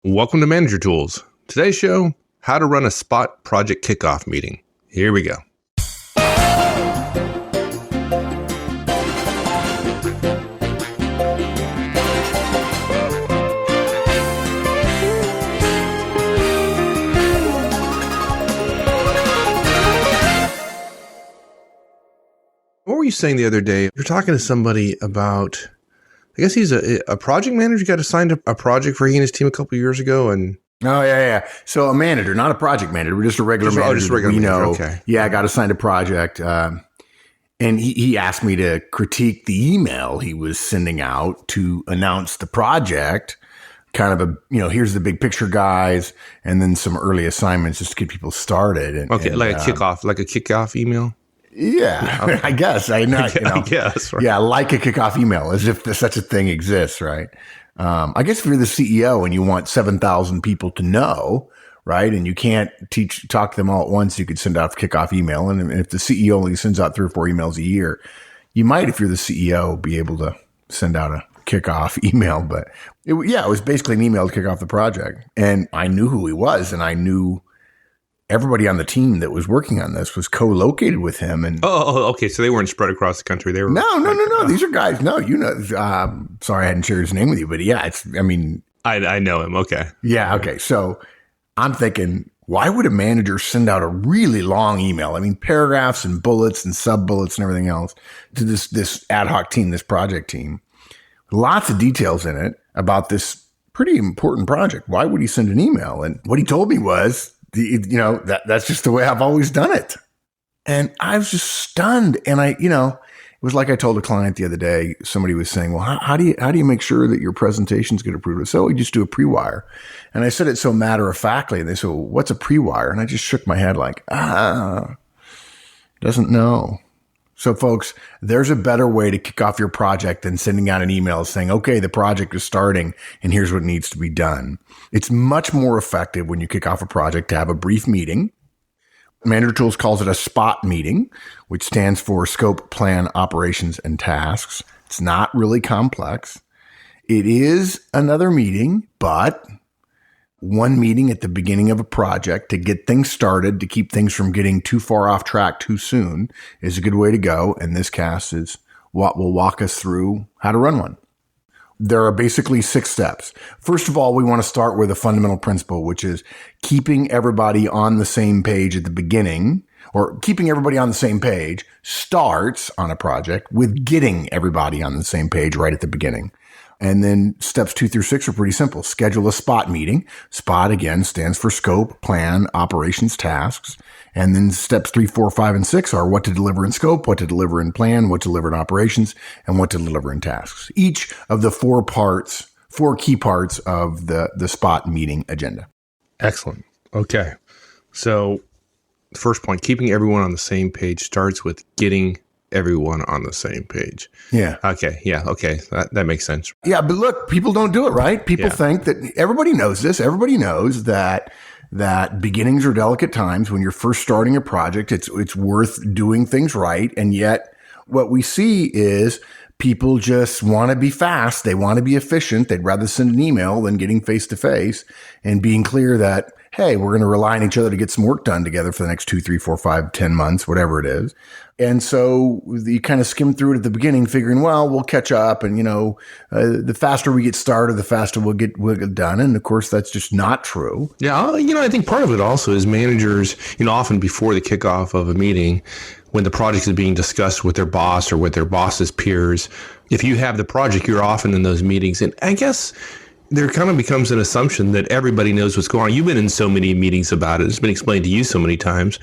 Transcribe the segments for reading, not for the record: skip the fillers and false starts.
Welcome to Manager Tools. Today's show, how to run a spot project kickoff meeting. Here we go. What were you saying the other day? You're talking to somebody about, I guess he's a project manager. Got assigned a project for he and his team a couple of years ago. And Oh, yeah. So a manager, not a project manager. We're just a regular manager. Just regular manager. Okay. Yeah, I got assigned a project. And he asked me to critique the email he was sending out to announce the project. Kind of here's the big picture, guys, and then some early assignments just to get people started. A kickoff email. Yeah, okay. I guess. I guess. Right. Yeah, like a kickoff email, as if such a thing exists, right? I guess if you're the CEO and you want 7,000 people to know, right, and you can't talk to them all at once, you could send out a kickoff email. And if the CEO only sends out 3 or 4 emails a year, you might, if you're the CEO, be able to send out a kickoff email. But it was basically an email to kick off the project. And I knew who he was, and I knew everybody on the team that was working on this was co-located with him. And okay. So they weren't spread across the country. They were no. These are guys. No, sorry, I hadn't shared his name with you, but yeah, I know him. Okay. Yeah. Okay. So I'm thinking, why would a manager send out a really long email? I mean, paragraphs and bullets and sub bullets and everything else to this ad hoc team, this project team, lots of details in it about this pretty important project. Why would he send an email? And what he told me was, that's just the way I've always done it. And I was just stunned. And it was like I told a client the other day, somebody was saying, well, how do you make sure that your presentations get approved? So we just do a pre-wire. And I said it so matter of factly. And they said, well, what's a pre-wire? And I just shook my head like, doesn't know. So folks, there's a better way to kick off your project than sending out an email saying, okay, the project is starting and here's what needs to be done. It's much more effective when you kick off a project to have a brief meeting. Manager Tools calls it a SPOT meeting, which stands for Scope, Plan, Operations, and Tasks. It's not really complex. It is another meeting, but one meeting at the beginning of a project to get things started, to keep things from getting too far off track too soon is a good way to go. And this cast is what will walk us through how to run one. There are basically 6 steps. First of all, we want to start with a fundamental principle, which is keeping everybody on the same page at the beginning, or keeping everybody on the same page starts on a project with getting everybody on the same page right at the beginning. And then steps 2 through 6 are pretty simple. Schedule a SPOT meeting. SPOT, again, stands for Scope, Plan, Operations, Tasks. And then steps 3, 4, 5, and 6 are what to deliver in scope, what to deliver in plan, what to deliver in operations, and what to deliver in tasks. Each of the 4 key parts of the SPOT meeting agenda. Excellent. Okay. So the first point, keeping everyone on the same page starts with getting everyone on the same page. Yeah. Okay. Yeah. Okay. That makes sense. Yeah. But look, people don't do it, right? People think that everybody knows this. Everybody knows that beginnings are delicate times. When you're first starting a project, it's worth doing things right. And yet what we see is people just want to be fast. They want to be efficient. They'd rather send an email than getting face to face and being clear that, hey, we're going to rely on each other to get some work done together for the next 2, 3, 4, 5, 10 months, whatever it is. And so you kind of skim through it at the beginning, figuring, well, we'll catch up. And, the faster we get started, the faster we'll get done. And of course, that's just not true. Yeah. I think part of it also is managers, often before the kickoff of a meeting, when the project is being discussed with their boss or with their boss's peers, if you have the project, you're often in those meetings. And I guess there kind of becomes an assumption that everybody knows what's going on. You've been in so many meetings about it. It's been explained to you so many times.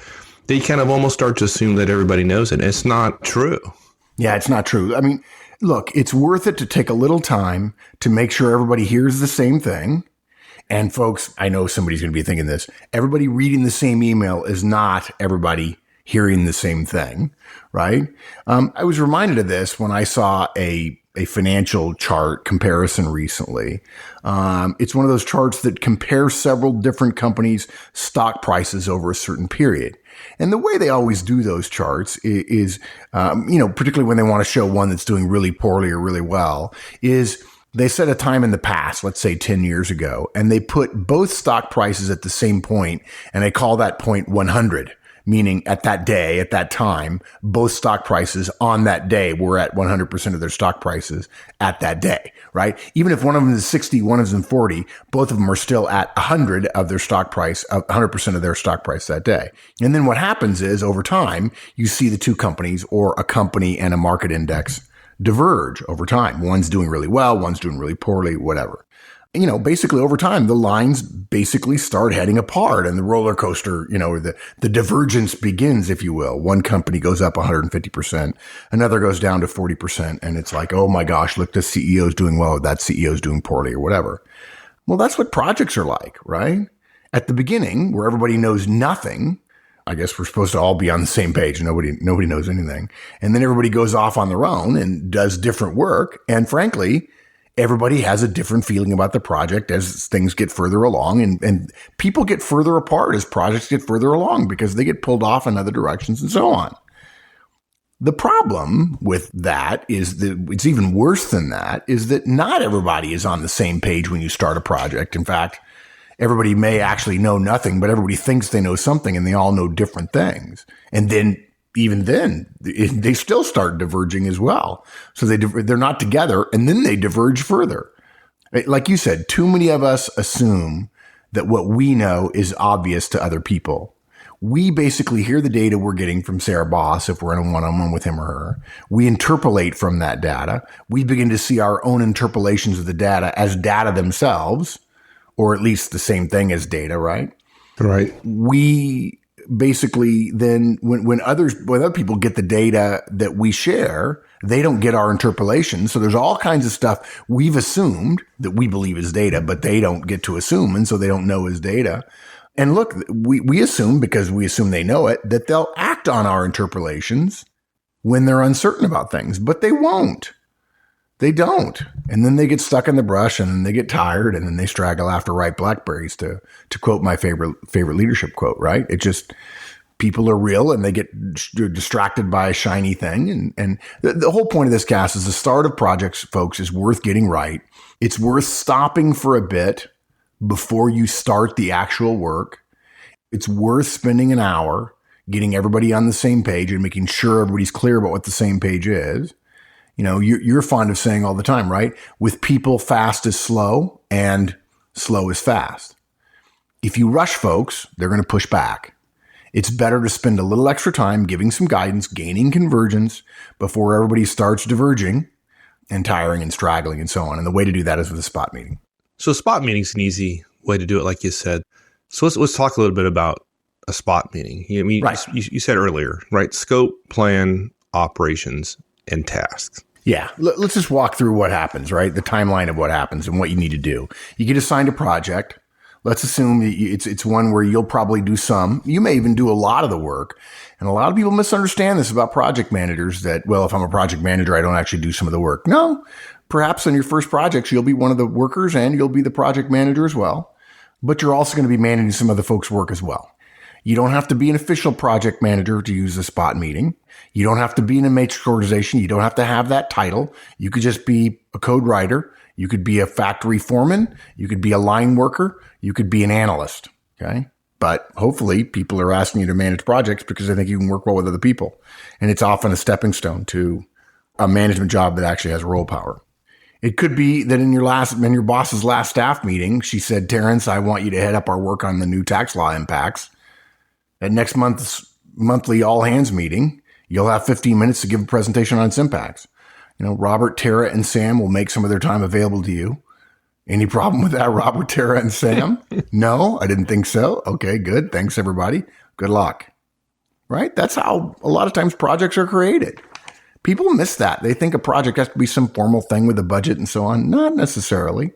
They kind of almost start to assume that everybody knows it. It's not true. Yeah, it's not true. I mean, look, it's worth it to take a little time to make sure everybody hears the same thing. And folks, I know somebody's going to be thinking this. Everybody reading the same email is not everybody hearing the same thing, right? I was reminded of this when I saw a financial chart comparison recently. It's one of those charts that compares several different companies' stock prices over a certain period. And the way they always do those charts is particularly when they want to show one that's doing really poorly or really well, is They set a time in the past, let's say 10 years ago, and they put both stock prices at the same point, and they call that point 100, meaning at that day, at that time, both stock prices on that day were at 100% of their stock prices at that day, right? Even if one of them is 60, one of them is 40, both of them are still at 100 of their stock price, 100% of their stock price that day. And then what happens is over time, you see the two companies or a company and a market index diverge over time. One's doing really well, one's doing really poorly, whatever. You know, basically over time, the lines basically start heading apart and the roller coaster, you know, the divergence begins, if you will. One company goes up 150%, another goes down to 40%. And it's like, oh my gosh, look, this CEO is doing well, that CEO is doing poorly or whatever. Well, that's what projects are like, right? At the beginning, where everybody knows nothing, I guess we're supposed to all be on the same page. Nobody knows anything. And then everybody goes off on their own and does different work. And frankly, everybody has a different feeling about the project as things get further along, and people get further apart as projects get further along because they get pulled off in other directions and so on. The problem with that is that it's even worse than that, is that not everybody is on the same page when you start a project. In fact, everybody may actually know nothing, but everybody thinks they know something and they all know different things. And then even then, they still start diverging as well. So they're not together, and then they diverge further. Like you said, too many of us assume that what we know is obvious to other people. We basically hear the data we're getting from Sarah Boss if we're in a one-on-one with him or her. We interpolate from that data. We begin to see our own interpolations of the data as data themselves, or at least the same thing as data, right? Right. We basically then when other people get the data that we share, they don't get our interpolation. So there's all kinds of stuff we've assumed that we believe is data, but they don't get to assume. And so they don't know is data. And look, we assume, because we assume they know it, that they'll act on our interpolations when they're uncertain about things, but they won't. They don't. And then they get stuck in the brush, and then they get tired, and then they straggle after ripe blackberries, to quote my favorite leadership quote, right? It just, people are real and they get distracted by a shiny thing. And the whole point of this cast is the start of projects, folks, is worth getting right. It's worth stopping for a bit before you start the actual work. It's worth spending an hour getting everybody on the same page and making sure everybody's clear about what the same page is. You know, you're fond of saying all the time, right? With people, fast is slow and slow is fast. If you rush folks, they're going to push back. It's better to spend a little extra time giving some guidance, gaining convergence before everybody starts diverging and tiring and straggling and so on. And the way to do that is with a spot meeting. So a spot meeting is an easy way to do it, like you said. So let's talk a little bit about a spot meeting. I mean, right. You said earlier, right? Scope, plan, operations, and tasks. Yeah. Let's just walk through what happens, right? The timeline of what happens and what you need to do. You get assigned a project. Let's assume it's one where you'll probably do some. You may even do a lot of the work. And a lot of people misunderstand this about project managers, that, well, if I'm a project manager, I don't actually do some of the work. No, perhaps on your first projects, you'll be one of the workers and you'll be the project manager as well. But you're also going to be managing some of the folks' work as well. You don't have to be an official project manager to use a spot meeting. You don't have to be in a matrix organization. You don't have to have that title. You could just be a code writer. You could be a factory foreman. You could be a line worker. You could be an analyst. Okay. But hopefully people are asking you to manage projects because they think you can work well with other people. And it's often a stepping stone to a management job that actually has role power. It could be that in your boss's last staff meeting, she said, Terrence, I want you to head up our work on the new tax law impacts. At next month's monthly all hands meeting, you'll have 15 minutes to give a presentation on its impacts. You know, Robert, Tara, and Sam will make some of their time available to you. Any problem with that, Robert, Tara, and Sam? No, I didn't think so. Okay, good. Thanks, everybody. Good luck. Right? That's how a lot of times projects are created. People miss that. They think a project has to be some formal thing with a budget and so on. Not necessarily.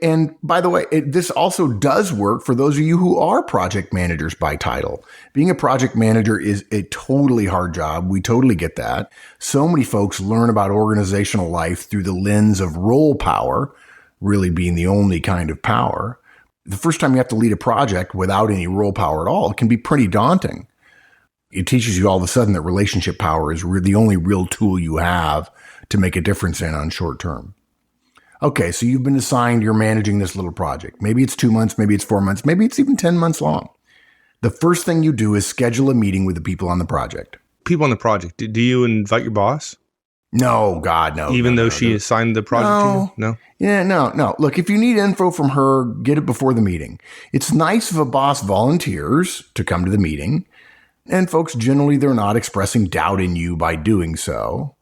And by the way, this also does work for those of you who are project managers by title. Being a project manager is a totally hard job. We totally get that. So many folks learn about organizational life through the lens of role power, really being the only kind of power. The first time you have to lead a project without any role power at all, it can be pretty daunting. It teaches you all of a sudden that relationship power is the only real tool you have to make a difference on short term. Okay, so you've been assigned, you're managing this little project. Maybe it's 2 months, maybe it's 4 months, maybe it's even 10 months long. The first thing you do is schedule a meeting with the people on the project. People on the project, do you invite your boss? No, God, no. Even though she assigned the project to you? No? Yeah, no. Look, if you need info from her, get it before the meeting. It's nice if a boss volunteers to come to the meeting. And folks, generally, they're not expressing doubt in you by doing so.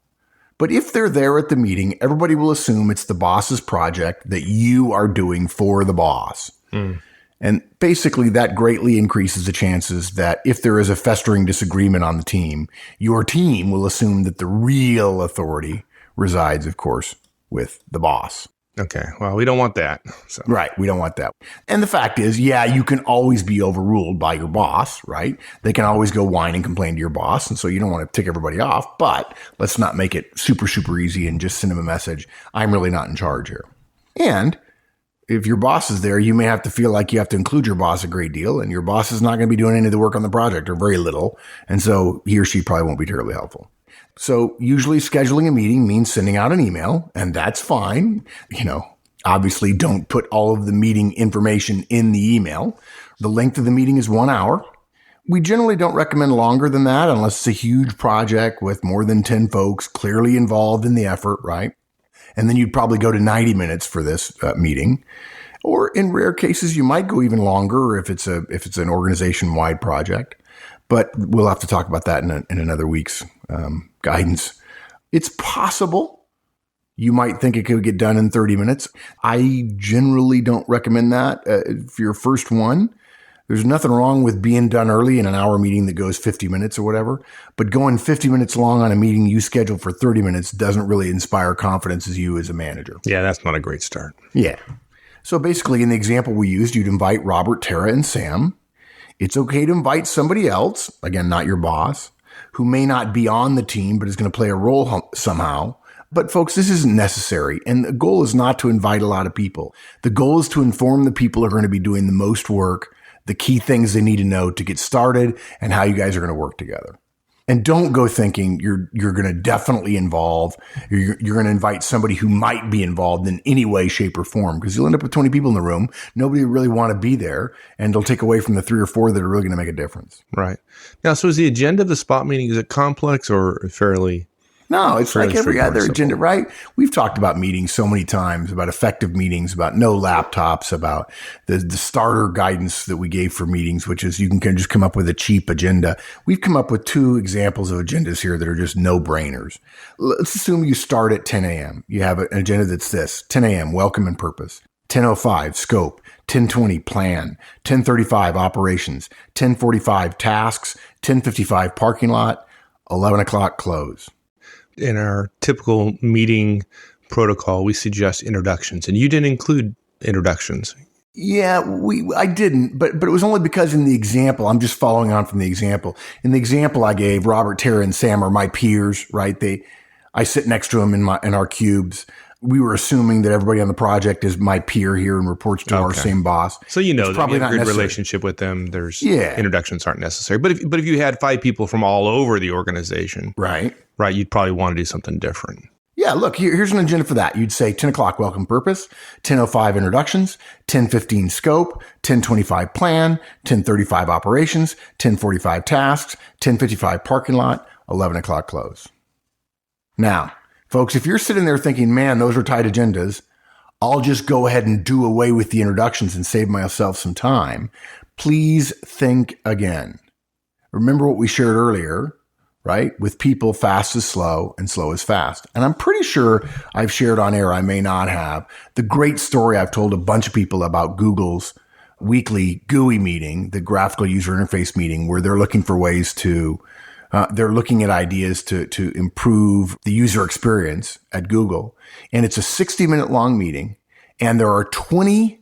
But if they're there at the meeting, everybody will assume it's the boss's project that you are doing for the boss. And basically, that greatly increases the chances that if there is a festering disagreement on the team, your team will assume that the real authority resides, of course, with the boss. Okay. Well, we don't want that. So. Right. We don't want that. And the fact is, yeah, you can always be overruled by your boss, right? They can always go whine and complain to your boss. And so you don't want to tick everybody off, but let's not make it super, super easy and just send them a message. I'm really not in charge here. And if your boss is there, you may have to feel like you have to include your boss a great deal, and your boss is not going to be doing any of the work on the project or very little. And so he or she probably won't be terribly helpful. So usually scheduling a meeting means sending out an email, and that's fine. Obviously don't put all of the meeting information in the email. The length of the meeting is 1 hour. We generally don't recommend longer than that unless it's a huge project with more than 10 folks clearly involved in the effort, right? And then you'd probably go to 90 minutes for this meeting. Or in rare cases, you might go even longer if it's an organization-wide project. But we'll have to talk about that in another week's guidance. It's possible you might think it could get done in 30 minutes. I generally don't recommend that for your first one. There's nothing wrong with being done early in an hour meeting that goes 50 minutes or whatever, but going 50 minutes long on a meeting you scheduled for 30 minutes doesn't really inspire confidence as you as a manager. Yeah, that's not a great start. Yeah. So basically, in the example we used, you'd invite Robert, Tara, and Sam. It's okay to invite somebody else, again, not your boss, who may not be on the team, but is going to play a role somehow. But folks, this isn't necessary. And the goal is not to invite a lot of people. The goal is to inform the people who are going to be doing the most work, the key things they need to know to get started, and how you guys are going to work together. And don't go thinking you're going to definitely involve, you're going to invite somebody who might be involved in any way, shape, or form, because you'll end up with 20 people in the room. Nobody will really want to be there, and they'll take away from the 3 or 4 that are really going to make a difference. Right. Now, so is the agenda of the spot meeting, is it complex or fairly... No, it's like every other agenda, right? We've talked about meetings so many times, about effective meetings, about no laptops, about the starter guidance that we gave for meetings, which is you can just come up with a cheap agenda. We've come up with 2 examples of agendas here that are just no-brainers. Let's assume you start at 10 a.m. You have an agenda that's this: 10 a.m., welcome and purpose; 10:05, scope; 10:20, plan; 10:35, operations; 10:45, tasks; 10:55, parking lot; 11 o'clock, close. In our typical meeting protocol, we suggest introductions, and you didn't include introductions. Yeah, I didn't, but it was only because in the example, I'm just following on from the example. In the example I gave, Robert, Tara, and Sam are my peers, right? I sit next to them in our cubes. We were assuming that everybody on the project is my peer here and reports to our same boss. So you know, probably you have not a good necessary. relationship with them. Introductions aren't necessary. But if you had 5 people from all over the organization, right, you'd probably want to do something different. Yeah, look, here's an agenda for that. You'd say 10 o'clock, welcome purpose; 10:05, introductions; 10:15, scope; 10:25, plan; 10:35, operations; 10:45, tasks; 10:55, parking lot; 11 o'clock, close. Now, folks, if you're sitting there thinking, man, those are tight agendas, I'll just go ahead and do away with the introductions and save myself some time, please think again. Remember what we shared earlier, right? With people, fast is slow and slow is fast. And I'm pretty sure I've shared on air, I may not have, the great story I've told a bunch of people about Google's weekly GUI meeting, the graphical user interface meeting, where they're looking for ways to they're looking at ideas to improve the user experience at Google. And it's a 60-minute long meeting. And there are 20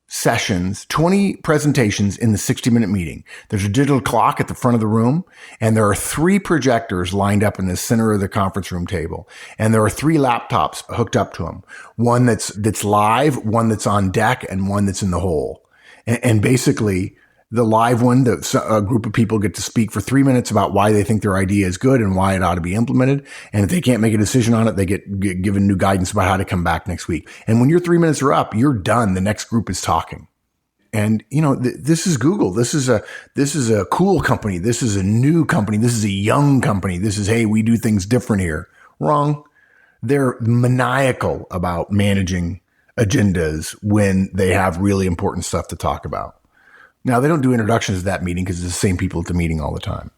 sessions, 20 presentations in the 60-minute meeting. There's a digital clock at the front of the room. And there are 3 projectors lined up in the center of the conference room table. And there are 3 laptops hooked up to them. One that's live, one that's on deck, and one that's in the hole. And basically, The live one, a group of people get to speak for 3 minutes about why they think their idea is good and why it ought to be implemented. And if they can't make a decision on it, they get given new guidance about how to come back next week. And when your 3 minutes are up, you're done. The next group is talking. And, this is Google. This is a cool company. This is a new company. This is a young company. This is, hey, we do things different here. Wrong. They're maniacal about managing agendas when they have really important stuff to talk about. Now, they don't do introductions to that meeting because it's the same people at the meeting all the time.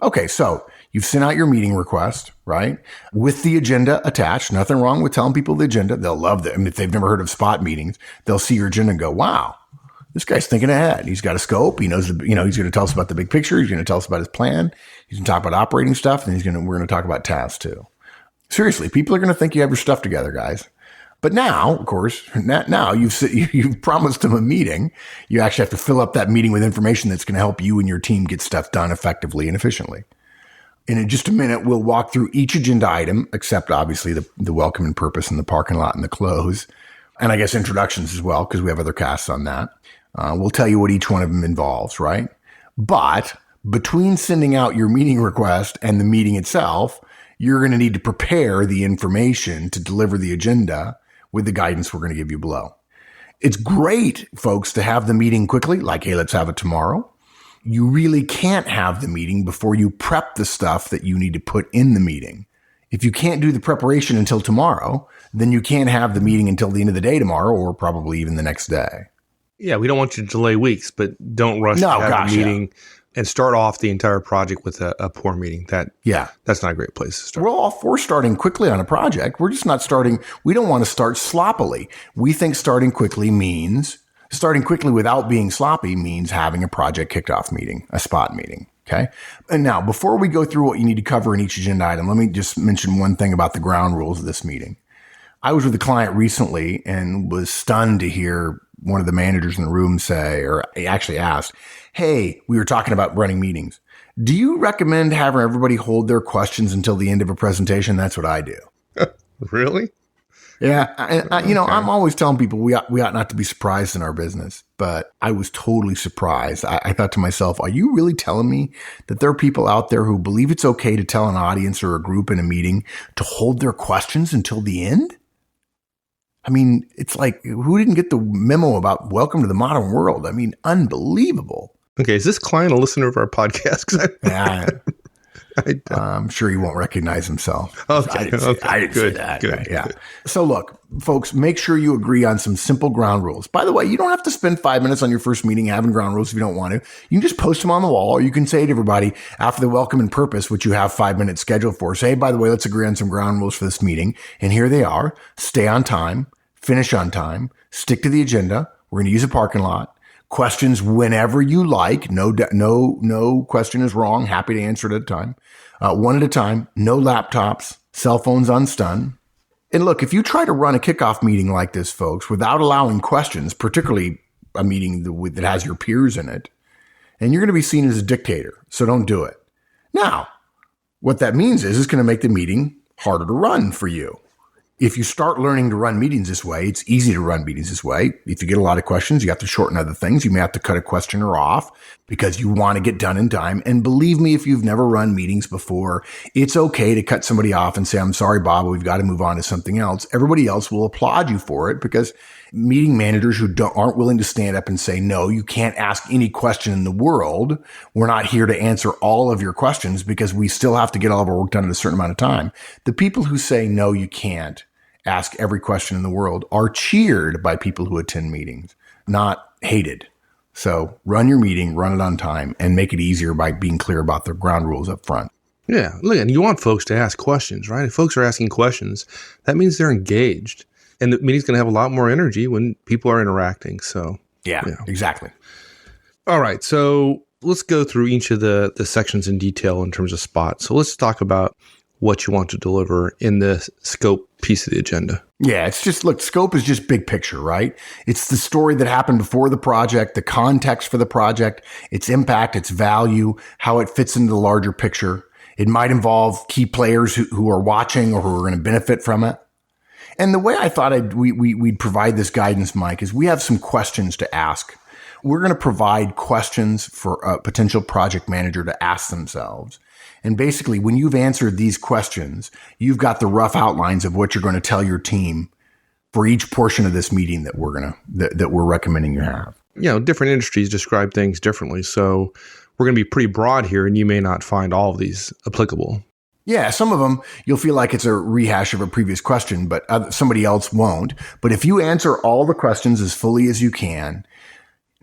Okay, so you've sent out your meeting request, right? With the agenda attached. Nothing wrong with telling people the agenda. They'll love that. I mean, if they've never heard of spot meetings, they'll see your agenda and go, wow, this guy's thinking ahead. He's got a scope. He knows, he's going to tell us about the big picture. He's going to tell us about his plan. He's going to talk about operating stuff. And we're going to talk about tasks too. Seriously, people are going to think you have your stuff together, guys. But now, of course, now you've promised them a meeting. You actually have to fill up that meeting with information that's going to help you and your team get stuff done effectively and efficiently. And in just a minute, we'll walk through each agenda item, except obviously the welcome and purpose and the parking lot and the close. And I guess introductions as well, because we have other casts on that. We'll tell you what each one of them involves, right? But between sending out your meeting request and the meeting itself, you're going to need to prepare the information to deliver the agenda with the guidance we're going to give you below. It's great, folks, to have the meeting quickly, like, hey, let's have it tomorrow. You really can't have the meeting before you prep the stuff that you need to put in the meeting. If you can't do the preparation until tomorrow, then you can't have the meeting until the end of the day tomorrow or probably even the next day. Yeah, we don't want you to delay weeks, but don't rush to have a meeting and start off the entire project with a poor meeting. That's not a great place to start. We're all for starting quickly on a project. We're just not starting. We don't want to start sloppily. We think starting quickly without being sloppy means having a project kickoff meeting, a spot meeting. Okay. And now, before we go through what you need to cover in each agenda item, let me just mention one thing about the ground rules of this meeting. I was with a client recently and was stunned to hear one of the managers in the room say, or actually asked, hey, we were talking about running meetings. Do you recommend having everybody hold their questions until the end of a presentation? That's what I do. Really? Yeah. I'm always telling people we ought not to be surprised in our business, but I was totally surprised. I thought to myself, are you really telling me that there are people out there who believe it's okay to tell an audience or a group in a meeting to hold their questions until the end? I mean, it's like, who didn't get the memo about welcome to the modern world? I mean, unbelievable. Okay, is this client a listener of our podcast? I'm sure he won't recognize himself. Okay, I didn't say that. Good. Yeah. So look, folks, make sure you agree on some simple ground rules. By the way, you don't have to spend 5 minutes on your first meeting having ground rules if you don't want to. You can just post them on the wall, or you can say to everybody after the welcome and purpose, which you have 5 minutes scheduled for, say, by the way, let's agree on some ground rules for this meeting. And here they are. Stay on time, finish on time, stick to the agenda. We're going to use a parking lot. Questions whenever you like. No question is wrong. Happy to answer it at a time. One at a time. No laptops. Cell phones unstunned. And look, if you try to run a kickoff meeting like this, folks, without allowing questions, particularly a meeting that has your peers in it, and you're going to be seen as a dictator. So don't do it. Now, what that means is it's going to make the meeting harder to run for you. If you start learning to run meetings this way, it's easy to run meetings this way. If you get a lot of questions, you have to shorten other things. You may have to cut a questioner off because you want to get done in time. And believe me, if you've never run meetings before, it's okay to cut somebody off and say, I'm sorry, Bob, we've got to move on to something else. Everybody else will applaud you for it because meeting managers who aren't willing to stand up and say, no, you can't ask any question in the world. We're not here to answer all of your questions because we still have to get all of our work done in a certain amount of time. The people who say, no, you can't ask every question in the world are cheered by people who attend meetings, not hated. So run your meeting, run it on time, and make it easier by being clear about the ground rules up front. Yeah, look, and you want folks to ask questions, right? If folks are asking questions, that means they're engaged. And the meeting's going to have a lot more energy when people are interacting. So yeah, exactly. All right. So let's go through each of the sections in detail in terms of spots. So let's talk about what you want to deliver in the scope piece of the agenda. Yeah, it's just, look, scope is just big picture, right? It's the story that happened before the project, the context for the project, its impact, its value, how it fits into the larger picture. It might involve key players who are watching or who are going to benefit from it. And the way I thought we'd provide this guidance, Mike, is we have some questions to ask We're going to provide questions for a potential project manager to ask themselves. And basically, when you've answered these questions, you've got the rough outlines of what you're going to tell your team for each portion of this meeting that we're recommending you have. Different industries describe things differently. So we're going to be pretty broad here, and you may not find all of these applicable. Yeah, some of them you'll feel like it's a rehash of a previous question, but somebody else won't. But if you answer all the questions as fully as you can,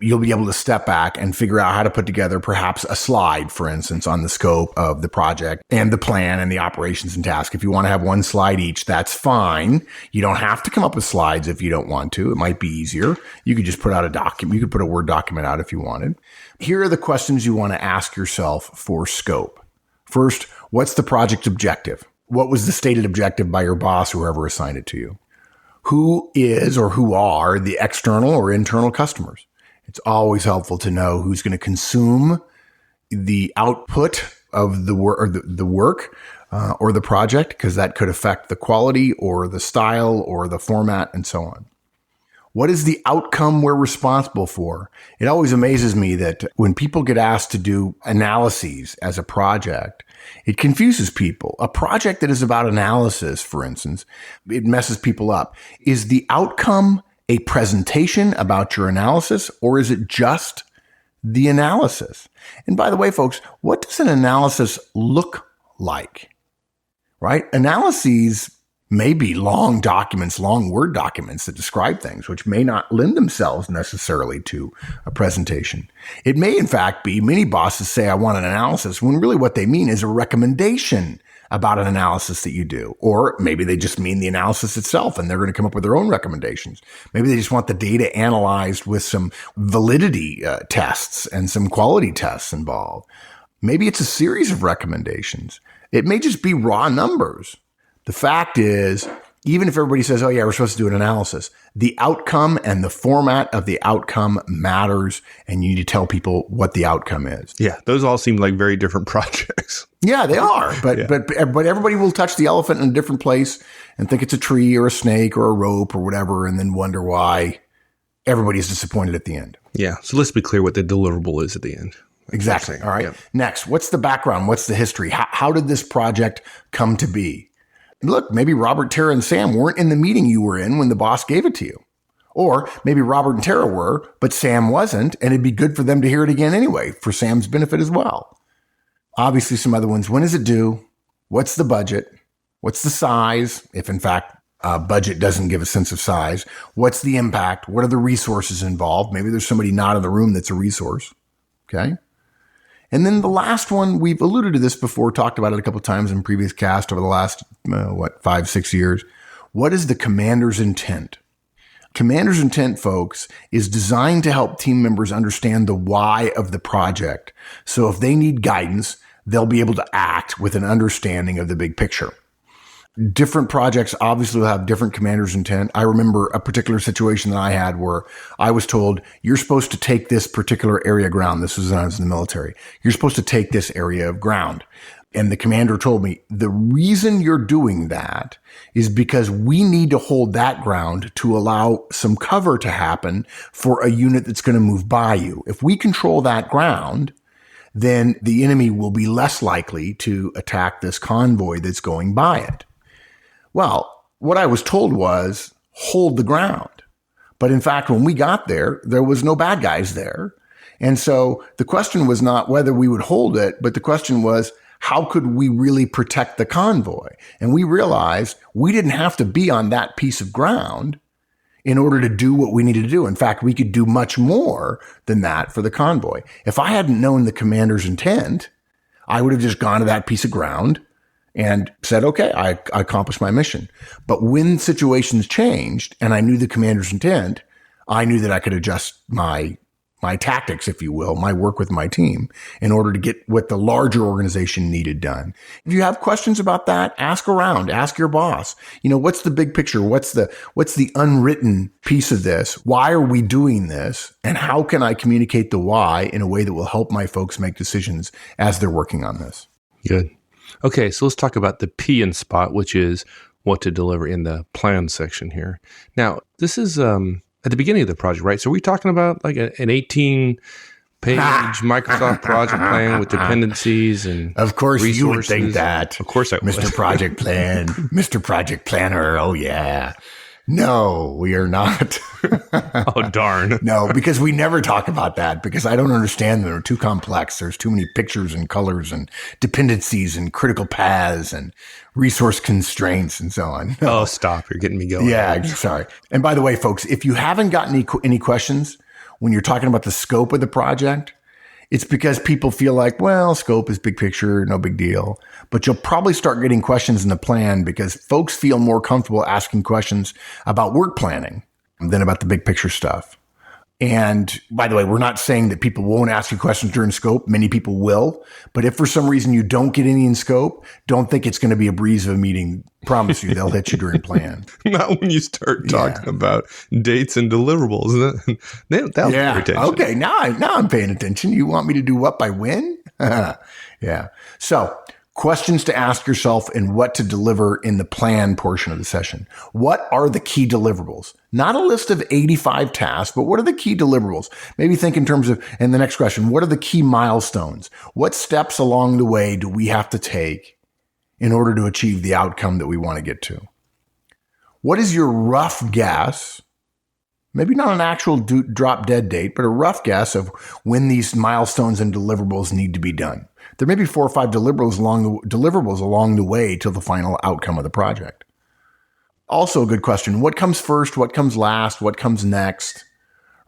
you'll be able to step back and figure out how to put together perhaps a slide, for instance, on the scope of the project and the plan and the operations and task. If you want to have one slide each, that's fine. You don't have to come up with slides if you don't want to. It might be easier. You could just put out a document. You could put a Word document out if you wanted. Here are the questions you want to ask yourself for scope. First, what's the project objective? What was the stated objective by your boss, whoever assigned it to you? Who is or who are the external or internal customers? It's always helpful to know who's going to consume the output of the work or the project, because that could affect the quality or the style or the format and so on. What is the outcome we're responsible for? It always amazes me that when people get asked to do analyses as a project, it confuses people. A project that is about analysis, for instance, it messes people up. Is the outcome a presentation about your analysis, or is it just the analysis? And by the way, folks, what does an analysis look like? Right? Analyses may be long documents, long Word documents that describe things, which may not lend themselves necessarily to a presentation. It may, in fact, be many bosses say, I want an analysis, when really what they mean is a recommendation about an analysis that you do. Or maybe they just mean the analysis itself and they're going to come up with their own recommendations. Maybe they just want the data analyzed with some validity tests and some quality tests involved. Maybe it's a series of recommendations. It may just be raw numbers. The fact is, even if everybody says, oh yeah, we're supposed to do an analysis, the outcome and the format of the outcome matters, and you need to tell people what the outcome is. Yeah, those all seem like very different projects. Yeah, they are. But everybody will touch the elephant in a different place and think it's a tree or a snake or a rope or whatever, and then wonder why everybody's disappointed at the end. Yeah, so let's be clear what the deliverable is at the end. Exactly. All right. Yep. Next, what's the background? What's the history? How did this project come to be? Look, maybe Robert, Tara, and Sam weren't in the meeting you were in when the boss gave it to you. Or maybe Robert and Tara were, but Sam wasn't, and it'd be good for them to hear it again anyway, for Sam's benefit as well. Obviously, some other ones. When is it due? What's the budget? What's the size? If, in fact, budget doesn't give a sense of size. What's the impact? What are the resources involved? Maybe there's somebody not in the room that's a resource. Okay. And then the last one, we've alluded to this before, talked about it a couple of times in previous cast over the last, 5-6 years. What is the commander's intent? Commander's intent, folks, is designed to help team members understand the why of the project. So if they need guidance, they'll be able to act with an understanding of the big picture. Different projects obviously will have different commander's intent. I remember a particular situation that I had where I was told, you're supposed to take this particular area of ground. This was when I was in the military. You're supposed to take this area of ground. And the commander told me, the reason you're doing that is because we need to hold that ground to allow some cover to happen for a unit that's going to move by you. If we control that ground, then the enemy will be less likely to attack this convoy that's going by it. Well, what I was told was hold the ground. But in fact, when we got there, there was no bad guys there. And so the question was not whether we would hold it, but the question was, how could we really protect the convoy? And we realized we didn't have to be on that piece of ground in order to do what we needed to do. In fact, we could do much more than that for the convoy. If I hadn't known the commander's intent, I would have just gone to that piece of ground and said, okay, I accomplished my mission. But when situations changed and I knew the commander's intent, I knew that I could adjust my tactics, if you will, my work with my team in order to get what the larger organization needed done. If you have questions about that, ask around, ask your boss. What's the big picture? What's the unwritten piece of this? Why are we doing this? And how can I communicate the why in a way that will help my folks make decisions as they're working on this? Good. Okay, so let's talk about the P in SPOT, which is what to deliver in the plan section here. Now, this is at the beginning of the project, right? So we're talking about like an 18-page Microsoft project plan with dependencies and of course resources. You would think that. Of course I would. Mr. Project Plan, Mr. Project Planner. Oh yeah. No, we are not. Oh, darn. No, because we never talk about that because I don't understand them. They're too complex. There's too many pictures and colors and dependencies and critical paths and resource constraints and so on. No. Oh, stop. You're getting me going. Yeah, sorry. And by the way, folks, if you haven't gotten any questions when you're talking about the scope of the project, it's because people feel like, well, scope is big picture, no big deal. But you'll probably start getting questions in the plan because folks feel more comfortable asking questions about work planning than about the big picture stuff. And by the way, we're not saying that people won't ask you questions during scope. Many people will. But if for some reason you don't get any in scope, don't think it's going to be a breeze of a meeting. Promise you, they'll hit you during plan. Not when you start talking about dates and deliverables. That'll get your attention. Okay, now I'm paying attention. You want me to do what by when? Yeah. So questions to ask yourself and what to deliver in the plan portion of the session. What are the key deliverables? Not a list of 85 tasks, but what are the key deliverables? Maybe think in terms of, and the next question, what are the key milestones? What steps along the way do we have to take in order to achieve the outcome that we want to get to? What is your rough guess? Maybe not an actual drop dead date, but a rough guess of when these milestones and deliverables need to be done. There may be 4 or 5 deliverables along the way till the final outcome of the project. Also a good question. What comes first? What comes last? What comes next?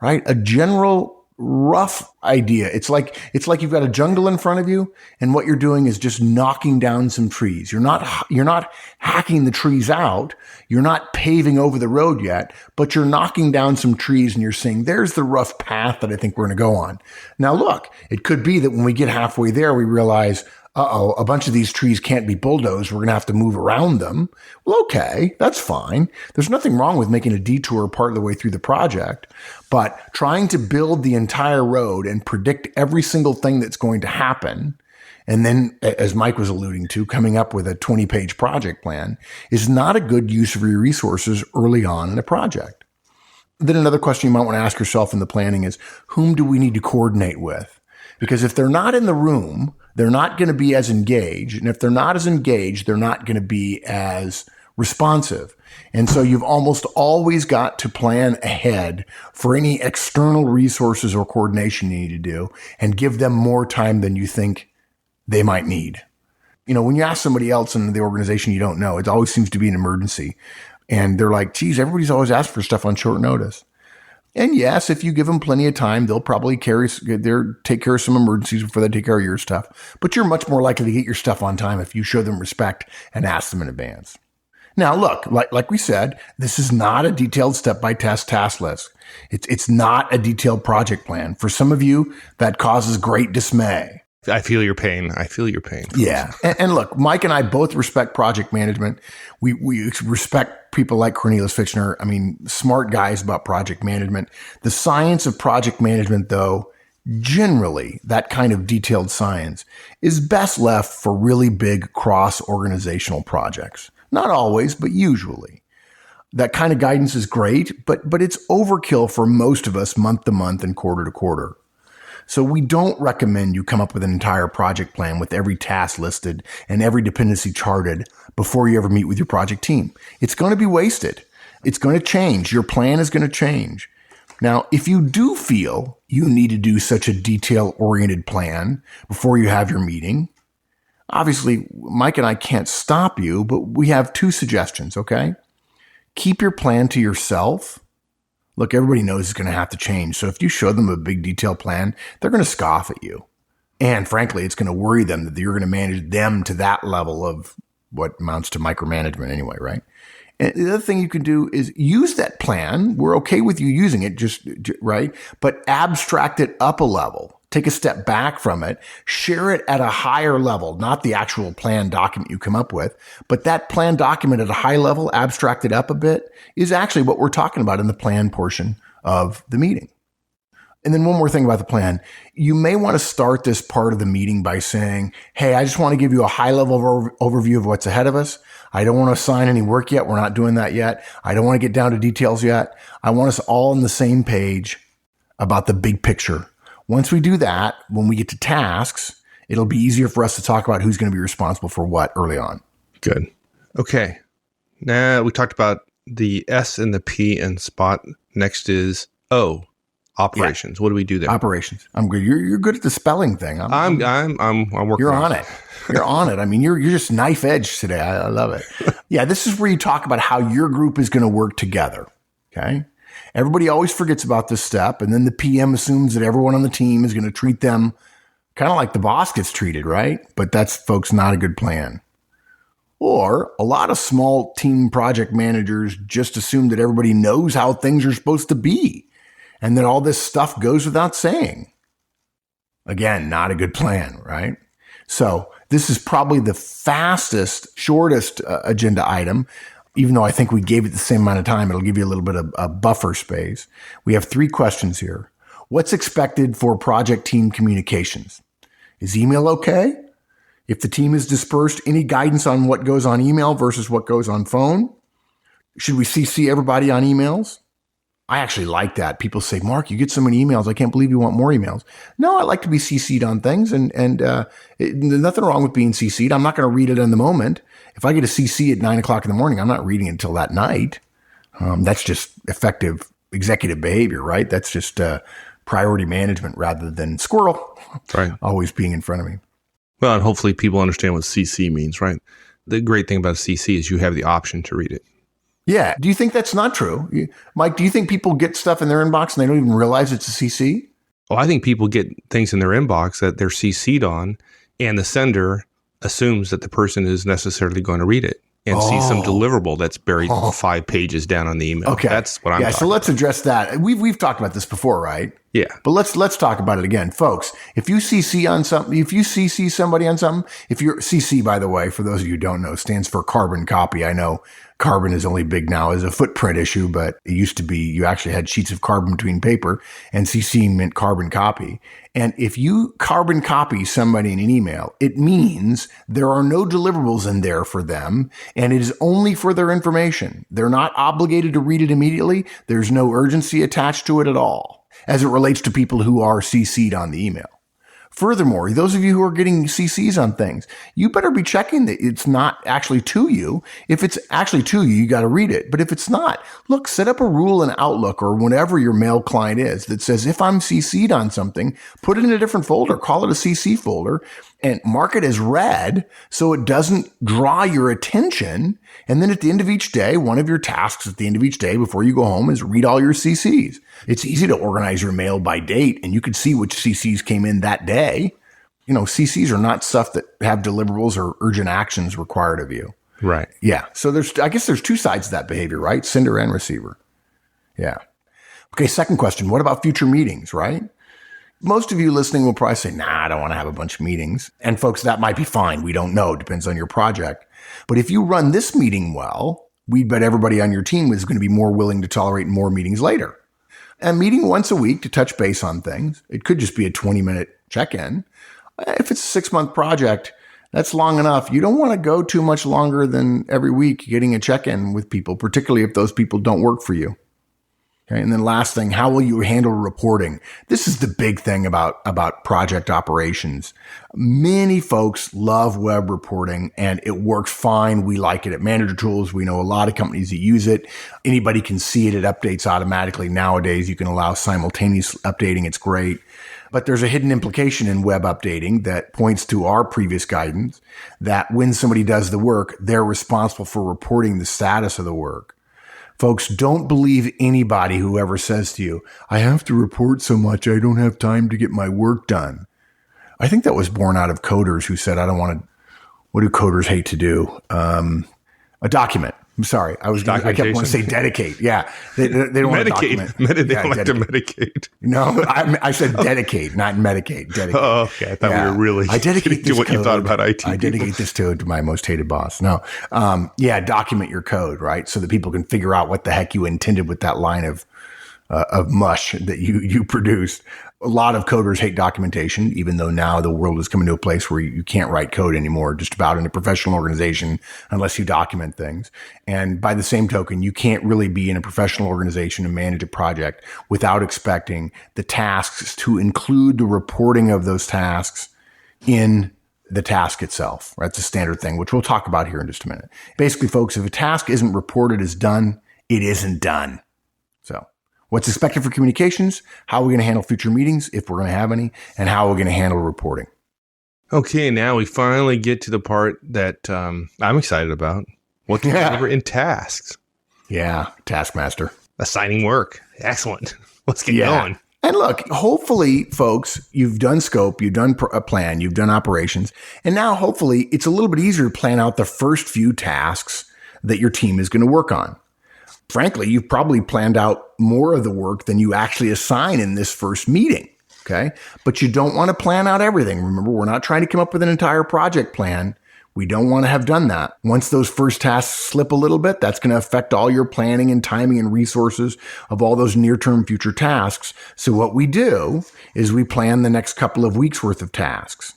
Right? A general rough idea. It's like you've got a jungle in front of you and what you're doing is just knocking down some trees. You're not hacking the trees out. You're not paving over the road yet, but you're knocking down some trees and you're saying, there's the rough path that I think we're going to go on. Now look, it could be that when we get halfway there, we realize, a bunch of these trees can't be bulldozed. We're going to have to move around them. Well, okay, that's fine. There's nothing wrong with making a detour part of the way through the project, but trying to build the entire road and predict every single thing that's going to happen, and then, as Mike was alluding to, coming up with a 20-page project plan is not a good use of your resources early on in a project. Then another question you might want to ask yourself in the planning is, whom do we need to coordinate with? Because if they're not in the room, they're not going to be as engaged. And if they're not as engaged, they're not going to be as responsive. And so you've almost always got to plan ahead for any external resources or coordination you need to do and give them more time than you think they might need. You know, when you ask somebody else in the organization you don't know, it always seems to be an emergency. And they're like, geez, everybody's always asked for stuff on short notice. And yes, if you give them plenty of time, they'll probably take care of some emergencies before they take care of your stuff. But you're much more likely to get your stuff on time if you show them respect and ask them in advance. Now, look, like we said, this is not a detailed step-by-step task list. It's not a detailed project plan. For some of you, that causes great dismay. I feel your pain. Yeah. And look, Mike and I both respect project management. We respect people like Cornelius Fitchner. I mean, smart guys about project management. The science of project management, though, generally, that kind of detailed science is best left for really big cross-organizational projects. Not always, but usually. That kind of guidance is great, but it's overkill for most of us month to month and quarter to quarter. So we don't recommend you come up with an entire project plan with every task listed and every dependency charted before you ever meet with your project team. It's going to be wasted. It's going to change. Your plan is going to change. Now, if you do feel you need to do such a detail-oriented plan before you have your meeting, obviously, Mike and I can't stop you, but we have 2 suggestions, okay? Keep your plan to yourself. Look, everybody knows it's going to have to change. So if you show them a big detailed plan, they're going to scoff at you. And frankly, it's going to worry them that you're going to manage them to that level of what amounts to micromanagement anyway, right? And the other thing you can do is use that plan. We're okay with you using it, right? But abstract it up a level. Take a step back from it, share it at a higher level, not the actual plan document you come up with, but that plan document at a high level, abstract it up a bit, is actually what we're talking about in the plan portion of the meeting. And then one more thing about the plan. You may want to start this part of the meeting by saying, hey, I just want to give you a high level overview of what's ahead of us. I don't want to assign any work yet. We're not doing that yet. I don't want to get down to details yet. I want us all on the same page about the big picture. Once we do that, when we get to tasks, it'll be easier for us to talk about who's going to be responsible for what early on. Good. Okay. Now we talked about the S and the P and spot. Next is O, operations. Yeah. What do we do there? Operations. I'm good. You're good at the spelling thing. I'm working. You're on it. You're on it. I mean, you're just knife edge today. I love it. Yeah. This is where you talk about how your group is going to work together. Okay. Everybody always forgets about this step. And then the PM assumes that everyone on the team is going to treat them kind of like the boss gets treated, right? But that's, folks, not a good plan. Or a lot of small team project managers just assume that everybody knows how things are supposed to be and that all this stuff goes without saying. Again, not a good plan, right? So this is probably the fastest, shortest agenda item. Even though I think we gave it the same amount of time, it'll give you a little bit of a buffer space. We have 3 questions here. What's expected for project team communications? Is email okay? If the team is dispersed, any guidance on what goes on email versus what goes on phone? Should we CC everybody on emails? I actually like that. People say, Mark, you get so many emails. I can't believe you want more emails. No, I like to be CC'd on things, and there's nothing wrong with being CC'd. I'm not going to read it in the moment. If I get a CC at 9 o'clock in the morning, I'm not reading it until that night. That's just effective executive behavior, right? That's just priority management rather than squirrel, right? Always being in front of me. Well, and hopefully people understand what CC means, right? The great thing about CC is you have the option to read it. Yeah. Do you think that's not true? Mike, do you think people get stuff in their inbox and they don't even realize it's a CC? Well, I think people get things in their inbox that they're CC'd on, and the sender assumes that the person is necessarily going to read it and see some deliverable that's buried 5 pages down on the email. Okay. That's what I'm talking so let's address that. We've talked about this before, right? Yeah. But let's talk about it again. Folks, if you CC on something, if you CC somebody on something, if you're CC, by the way, for those of you who don't know, stands for carbon copy. I know carbon is only big now as a footprint issue, but it used to be you actually had sheets of carbon between paper, and CC meant carbon copy. And if you carbon copy somebody in an email, it means there are no deliverables in there for them, and it is only for their information. They're not obligated to read it immediately. There's no urgency attached to it at all as it relates to people who are CC'd on the email. Furthermore, those of you who are getting CCs on things, you better be checking that it's not actually to you. If it's actually to you, you got to read it. But if it's not, look, set up a rule in Outlook or whatever your mail client is that says, if I'm CC'd on something, put it in a different folder, call it a CC folder, and mark it as read so it doesn't draw your attention. And then at the end of each day, one of your tasks at the end of each day before you go home is read all your CCs. It's easy to organize your mail by date, and you can see which CCs came in that day. You know, CCs are not stuff that have deliverables or urgent actions required of you. Right. Yeah. So I guess there's 2 sides to that behavior, right? Sender and receiver. Yeah. Okay. Second question. What about future meetings, right? Most of you listening will probably say, nah, I don't want to have a bunch of meetings. And folks, that might be fine. We don't know. It depends on your project. But if you run this meeting well, we bet everybody on your team is going to be more willing to tolerate more meetings later. And meeting once a week to touch base on things. It could just be a 20-minute check-in. If it's a 6-month project, that's long enough. You don't want to go too much longer than every week getting a check-in with people, particularly if those people don't work for you. Okay. And then last thing, how will you handle reporting? This is the big thing about project operations. Many folks love web reporting and it works fine. We like it at Manager Tools. We know a lot of companies that use it. Anybody can see it. It updates automatically. Nowadays, you can allow simultaneous updating. It's great. But there's a hidden implication in web updating that points to our previous guidance that when somebody does the work, they're responsible for reporting the status of the work. Folks, don't believe anybody who ever says to you, I have to report so much, I don't have time to get my work done. I think that was born out of coders who said, I don't want to, what do coders hate to do? A document. I'm sorry. I kept wanting to say dedicate. Yeah. They don't want to document. They don't like to medicate. No, I said dedicate, not medicate. Dedicate. Oh, okay. I thought we were really dedicate to what you thought about IT. I dedicate this to my most hated boss. No. Document your code, right? So that people can figure out what the heck you intended with that line of of mush that you produced. A lot of coders hate documentation, even though now the world is coming to a place where you can't write code anymore, just about in a professional organization, unless you document things. And by the same token, you can't really be in a professional organization and manage a project without expecting the tasks to include the reporting of those tasks in the task itself. That's a standard thing, which we'll talk about here in just a minute. Basically, folks, if a task isn't reported as done, it isn't done. So what's expected for communications? How are we going to handle future meetings, if we're going to have any? And how are we going to handle reporting? Okay, now we finally get to the part that I'm excited about. What to cover in tasks. Yeah, Taskmaster. Assigning work. Excellent. Let's get going. And look, hopefully, folks, you've done scope, you've done a plan, you've done operations, and now hopefully it's a little bit easier to plan out the first few tasks that your team is going to work on. Frankly, you've probably planned out more of the work than you actually assign in this first meeting, okay? But you don't want to plan out everything. Remember, we're not trying to come up with an entire project plan. We don't want to have done that. Once those first tasks slip a little bit, that's going to affect all your planning and timing and resources of all those near-term future tasks. So what we do is we plan the next couple of weeks worth of tasks,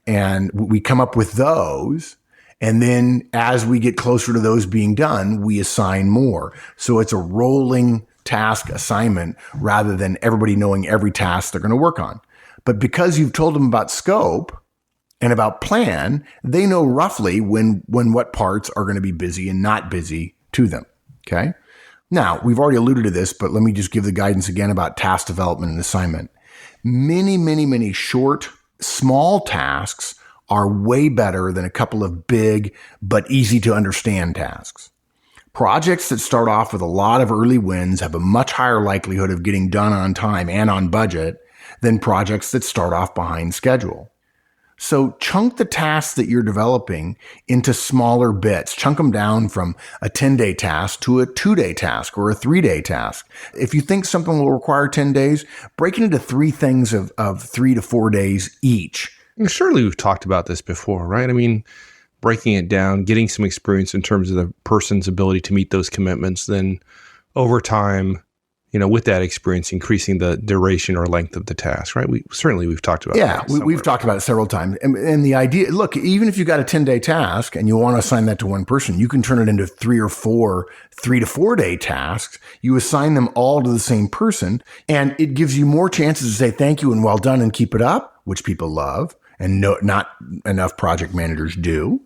and we come up with those. And then as we get closer to those being done, we assign more. So it's a rolling task assignment rather than everybody knowing every task they're going to work on. But because you've told them about scope and about plan, they know roughly when what parts are going to be busy and not busy to them. Okay. Now, we've already alluded to this, but let me just give the guidance again about task development and assignment. Many short, small tasks are way better than a couple of big but easy to understand tasks. Projects that start off with a lot of early wins have a much higher likelihood of getting done on time and on budget than projects that start off behind schedule. So chunk the tasks that you're developing into smaller bits. Chunk them down from a 10-day task to a 2-day task or a 3-day task. If you think something will require 10 days, break it into 3 things of 3 to 4 days each. And surely we've talked about this before, right? I mean, breaking it down, getting some experience in terms of the person's ability to meet those commitments, then over time, with that experience, increasing the duration or length of the task, right? We've talked about that. Yeah, we've talked about it several times. And the idea, look, even if you got a 10-day task and you want to assign that to one person, you can turn it into 3 to 4-day tasks. You assign them all to the same person, and it gives you more chances to say thank you and well done and keep it up, which people love, and not enough project managers do.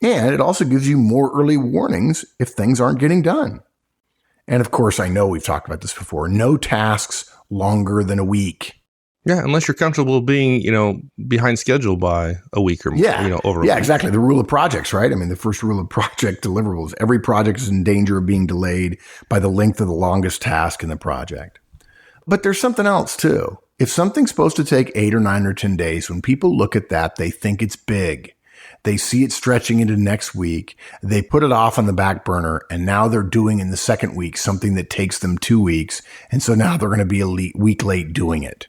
And it also gives you more early warnings if things aren't getting done. And of course, I know we've talked about this before. No tasks longer than a week. Yeah, unless you're comfortable being, behind schedule by a week or more, over a week. Exactly. The rule of projects, right? I mean, the first rule of project deliverables. Every project is in danger of being delayed by the length of the longest task in the project. But there's something else too. If something's supposed to take 8 or 9 or 10 days, when people look at that, they think it's big. They see it stretching into next week. They put it off on the back burner, and now they're doing in the second week something that takes them 2 weeks. And so now they're going to be a week late doing it.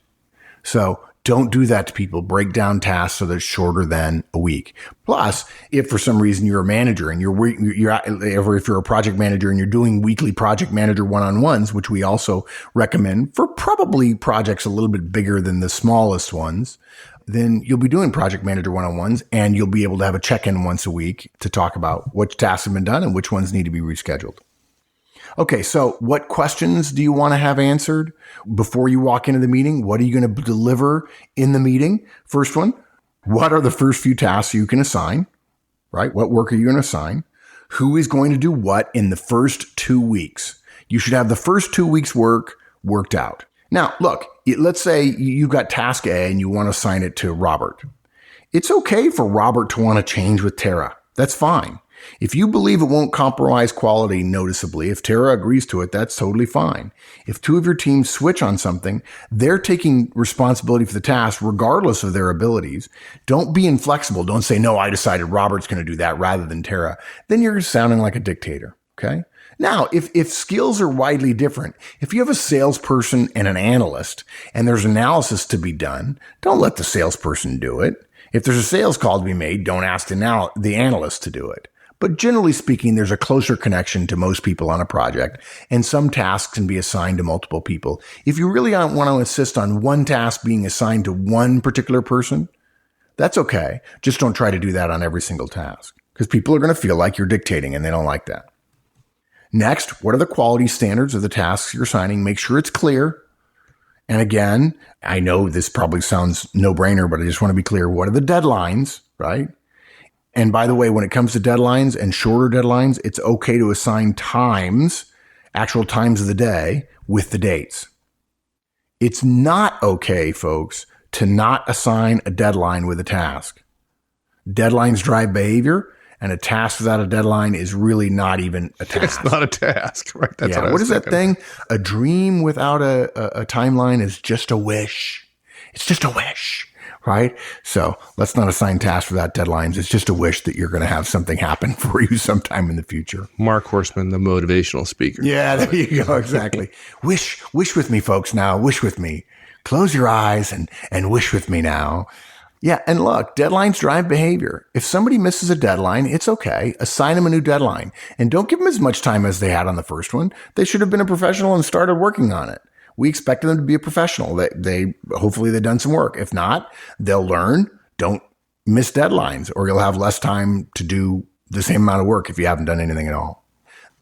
So don't do that to people. Break down tasks so they're shorter than a week. Plus, if for some reason you're a manager and or if you're a project manager and you're doing weekly project manager one-on-ones, which we also recommend for probably projects a little bit bigger than the smallest ones, then you'll be doing project manager one-on-ones, and you'll be able to have a check-in once a week to talk about which tasks have been done and which ones need to be rescheduled. Okay, so what questions do you want to have answered before you walk into the meeting? What are you going to deliver in the meeting? First one, what are the first few tasks you can assign, right? What work are you going to assign? Who is going to do what in the first 2 weeks? You should have the first 2 weeks' work worked out. Now, look, let's say you've got task A and you want to assign it to Robert. It's okay for Robert to want to change with Tara. That's fine. If you believe it won't compromise quality noticeably, if Tara agrees to it, that's totally fine. If 2 of your teams switch on something, they're taking responsibility for the task regardless of their abilities. Don't be inflexible. Don't say, no, I decided Robert's going to do that rather than Tara. Then you're sounding like a dictator, okay? Now, if skills are widely different, if you have a salesperson and an analyst and there's analysis to be done, don't let the salesperson do it. If there's a sales call to be made, don't ask the analyst to do it. But generally speaking, there's a closer connection to most people on a project, and some tasks can be assigned to multiple people. If you really want to insist on one task being assigned to one particular person, that's okay. Just don't try to do that on every single task, because people are going to feel like you're dictating and they don't like that. Next, what are the quality standards of the tasks you're assigning? Make sure it's clear. And again, I know this probably sounds no-brainer, but I just want to be clear. What are the deadlines, right? And by the way, when it comes to deadlines and shorter deadlines, it's okay to assign times, actual times of the day, with the dates. It's not okay, folks, to not assign a deadline with a task. Deadlines drive behavior, and a task without a deadline is really not even a task. It's not a task, right? That's what I was what is thinking. That thing? A dream without a timeline is just a wish. It's just a wish, right? So let's not assign tasks without deadlines. It's just a wish that you're going to have something happen for you sometime in the future. Mark Horstman, the motivational speaker. Yeah, there you go. Exactly. Wish with me, folks. Now, wish with me. Close your eyes and wish with me now. Yeah. And look, deadlines drive behavior. If somebody misses a deadline, it's okay. Assign them a new deadline and don't give them as much time as they had on the first one. They should have been a professional and started working on it. We expected them to be a professional. Hopefully they've done some work. If not, they'll learn. Don't miss deadlines, or you'll have less time to do the same amount of work if you haven't done anything at all.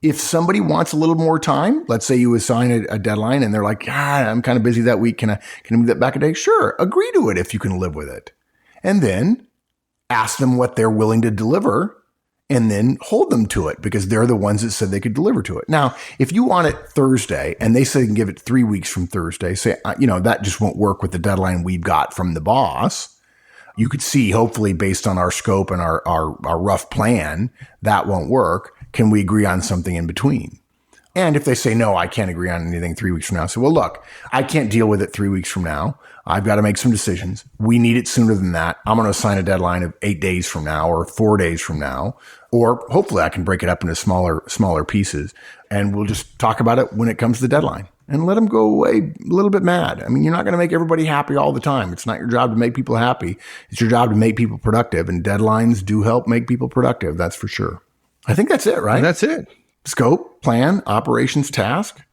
If somebody wants a little more time, let's say you assign a deadline and they're like, I'm kind of busy that week. Can I move that back a day? Sure. Agree to it if you can live with it. And then ask them what they're willing to deliver and then hold them to it, because they're the ones that said they could deliver to it. Now, if you want it Thursday and they say they can give it 3 weeks from Thursday, say, that just won't work with the deadline we've got from the boss. You could see, hopefully, based on our scope and our rough plan, that won't work. Can we agree on something in between? And if they say, no, I can't agree on anything 3 weeks from now. So, well, look, I can't deal with it 3 weeks from now. I've got to make some decisions. We need it sooner than that. I'm going to assign a deadline of 8 days from now or 4 days from now. Or hopefully I can break it up into smaller pieces. And we'll just talk about it when it comes to the deadline. And let them go away a little bit mad. I mean, you're not going to make everybody happy all the time. It's not your job to make people happy. It's your job to make people productive. And deadlines do help make people productive. That's for sure. I think that's it, right? And that's it. Scope, plan, operations, task.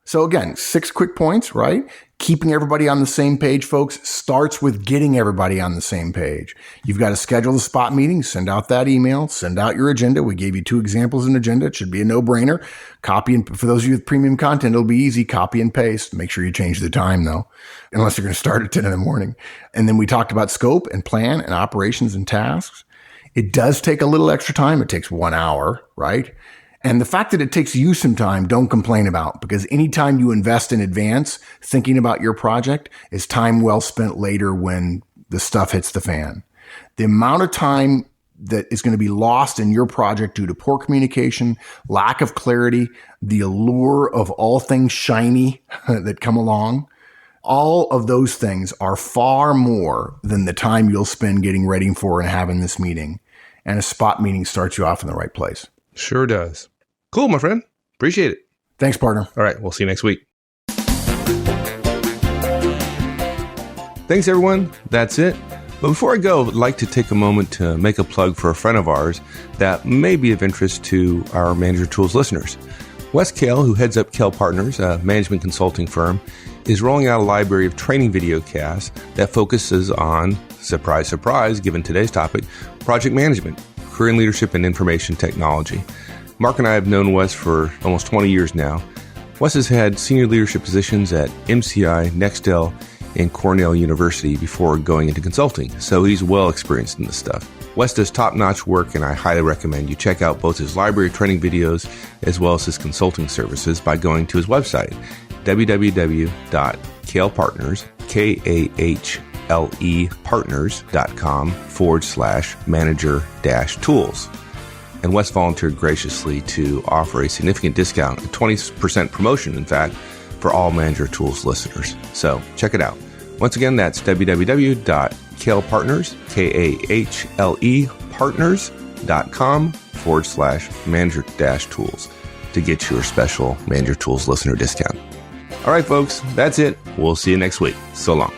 So again, 6 quick points, right? Keeping everybody on the same page, folks, starts with getting everybody on the same page. You've got to schedule the spot meeting, send out that email, send out your agenda. We gave you 2 examples in agenda. It should be a no-brainer. Copy, and for those of you with premium content, it'll be easy. Copy and paste. Make sure you change the time though, unless you're going to start at 10 in the morning. And then we talked about scope and plan and operations and tasks. It does take a little extra time. It takes 1 hour, right? And the fact that it takes you some time, don't complain about, because anytime you invest in advance thinking about your project is time well spent later when the stuff hits the fan. The amount of time that is going to be lost in your project due to poor communication, lack of clarity, the allure of all things shiny that come along, all of those things are far more than the time you'll spend getting ready for and having this meeting. And a spot meeting starts you off in the right place. Sure does. Cool, my friend. Appreciate it. Thanks, partner. All right. We'll see you next week. Thanks, everyone. That's it. But before I go, I'd like to take a moment to make a plug for a friend of ours that may be of interest to our Manager Tools listeners. Wes Kale, who heads up Kale Partners, a management consulting firm, is rolling out a library of training video casts that focuses on, surprise, surprise, given today's topic, project management, career and leadership, and information technology. Mark and I have known Wes for almost 20 years now. Wes has had senior leadership positions at MCI, Nextel, and Cornell University before going into consulting, so he's well experienced in this stuff. Wes does top-notch work, and I highly recommend you check out both his library of training videos as well as his consulting services by going to his website, www.kalepartners, KAHLE partners.com/manager-tools. And Wes volunteered graciously to offer a significant discount, a 20% promotion, in fact, for all Manager Tools listeners. So check it out. Once again, that's www.kalepartners, KAHLE partners.com/manager-tools to get your special Manager Tools listener discount. All right, folks, that's it. We'll see you next week. So long.